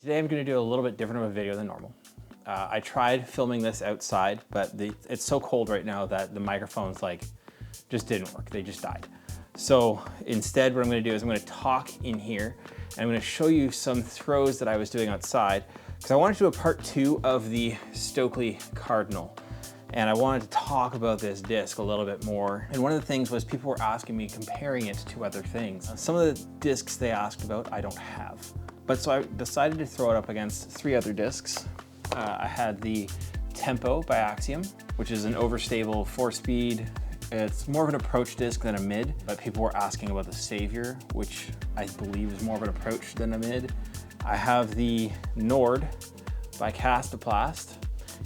Today I'm going to do a little bit different of a video than normal. I tried filming this outside, but it's so cold right now that the microphones just didn't work. They just died. So instead what I'm going to do is I'm going to talk in here and I'm going to show you some throws that I was doing outside because I wanted to do a part 2 of the Stokely Cardinal. And I wanted to talk about this disc a little bit more. And one of the things was people were asking me, comparing it to other things. Some of the discs they asked about, I don't have. But so I decided to throw it up against 3 other discs. I had the Tempo by Axiom, which is an overstable 4-speed. It's more of an approach disc than a mid, but people were asking about the Savior, which I believe is more of an approach than a mid. I have the Nord by Castoplast,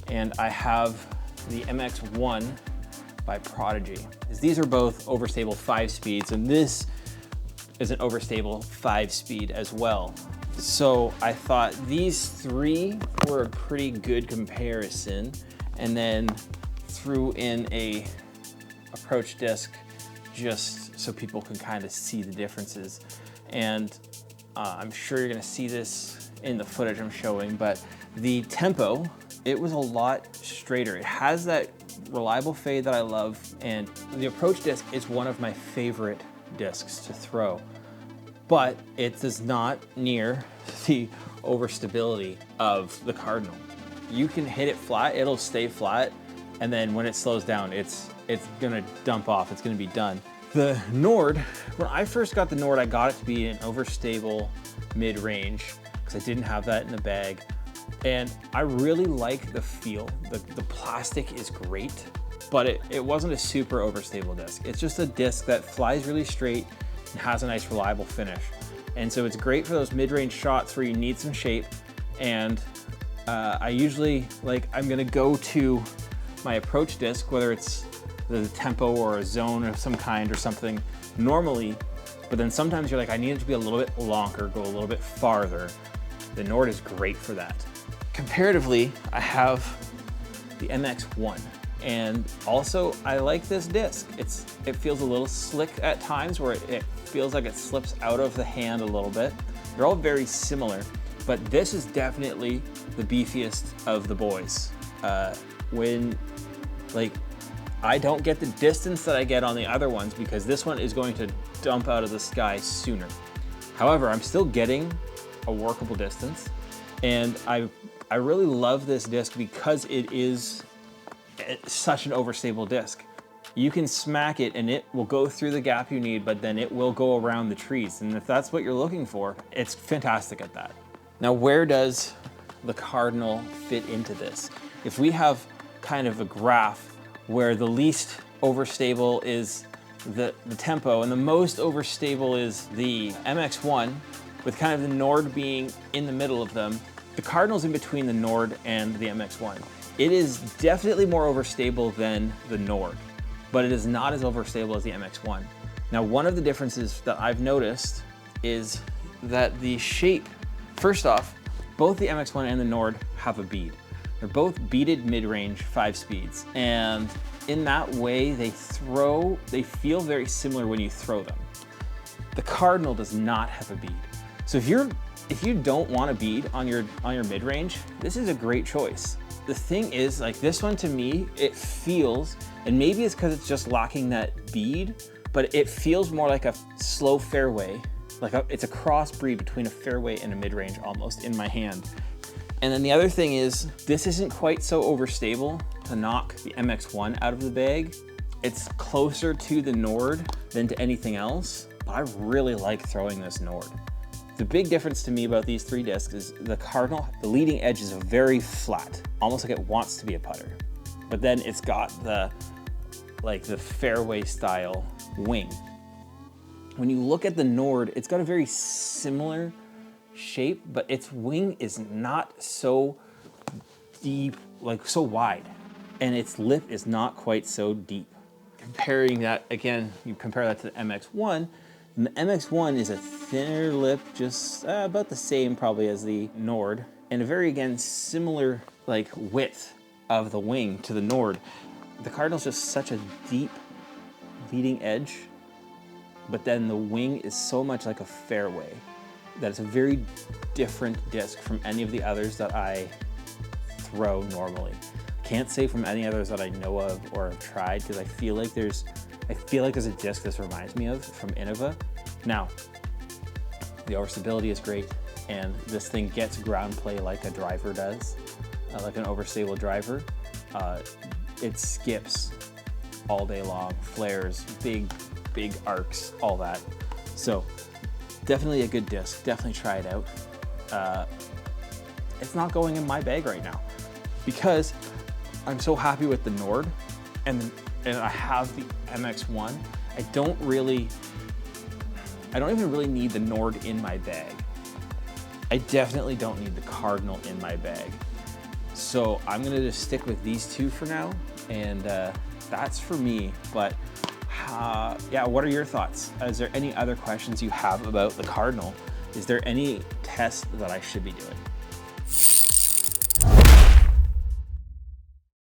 and I have the MX-1 by Prodigy. These are both overstable 5-speeds, and this is an overstable 5-speed as well. So I thought these 3 were a pretty good comparison, and then threw in a approach disc just so people can kind of see the differences. And I'm sure you're gonna see this in the footage I'm showing, but the Tempo, it was a lot straighter. It has that reliable fade that I love, and the approach disc is one of my favorite discs to throw, but it is not near the overstability of the Cardinal. You can hit it flat, it'll stay flat, and then when it slows down, it's gonna dump off, it's gonna be done. The Nord, when I first got the Nord, I got it to be an overstable mid-range, because I didn't have that in the bag. And I really like the feel. The plastic is great, but it wasn't a super overstable disc. It's just a disc that flies really straight and has a nice reliable finish. And so it's great for those mid-range shots where you need some shape. And I usually, I'm gonna go to my approach disc, whether it's the Tempo or a zone of some kind or something normally, but then sometimes you're like, I need it to be a little bit longer, go a little bit farther. The Nord is great for that. Comparatively, I have the MX-1, and also I like this disc. It feels a little slick at times where it feels like it slips out of the hand a little bit. They're all very similar, but this is definitely the beefiest of the boys. I don't get the distance that I get on the other ones because this one is going to dump out of the sky sooner. However, I'm still getting a workable distance, and I really love this disc because it is such an overstable disc. You can smack it and it will go through the gap you need, but then it will go around the trees. And if that's what you're looking for, it's fantastic at that. Now, where does the Cardinal fit into this? If we have kind of a graph where the least overstable is the Tempo and the most overstable is the MX-1, with kind of the Nord being in the middle of them, the Cardinal's in between the Nord and the MX-1. It is definitely more overstable than the Nord, but it is not as overstable as the MX-1. Now, one of the differences that I've noticed is that the shape, first off, both the MX-1 and the Nord have a bead. They're both beaded mid-range 5-speeds, and in that way they feel very similar when you throw them. The Cardinal does not have a bead. So if you don't want a bead on your mid-range, this is a great choice. The thing is, this one to me, it feels, and maybe it's because it's just lacking that bead, but it feels more like a slow fairway. It's a crossbreed between a fairway and a mid-range almost in my hand. And then the other thing is, this isn't quite so overstable to knock the MX-1 out of the bag. It's closer to the Nord than to anything else, but I really like throwing this Nord. The big difference to me about these 3 discs is the Cardinal, the leading edge is very flat, almost like it wants to be a putter. But then it's got the fairway style wing. When you look at the Nord, it's got a very similar shape, but its wing is not so deep, so wide, and its lip is not quite so deep. Comparing that, again, you compare that to the MX-1, and the MX-1 is a thinner lip, just about the same probably as the Nord, and a very, again, similar width of the wing to the Nord. The Cardinal's just such a deep leading edge, but then the wing is so much like a fairway. that it's a very different disc from any of the others that I throw normally. Can't say from any others that I know of or have tried, because I feel like there's a disc this reminds me of from Innova. Now, the overstability is great, and this thing gets ground play like a driver does, like an overstable driver. It skips all day long, flares, big arcs, all that. So definitely a good disc, definitely try it out. It's not going in my bag right now because I'm so happy with the Nord and I have the MX-1. I don't even really need the Nord in my bag. I definitely don't need the Cardinal in my bag. So I'm gonna just stick with these two for now, and that's for me. But yeah, what are your thoughts? Is there any other questions you have about the Cardinal? Is there any test that I should be doing?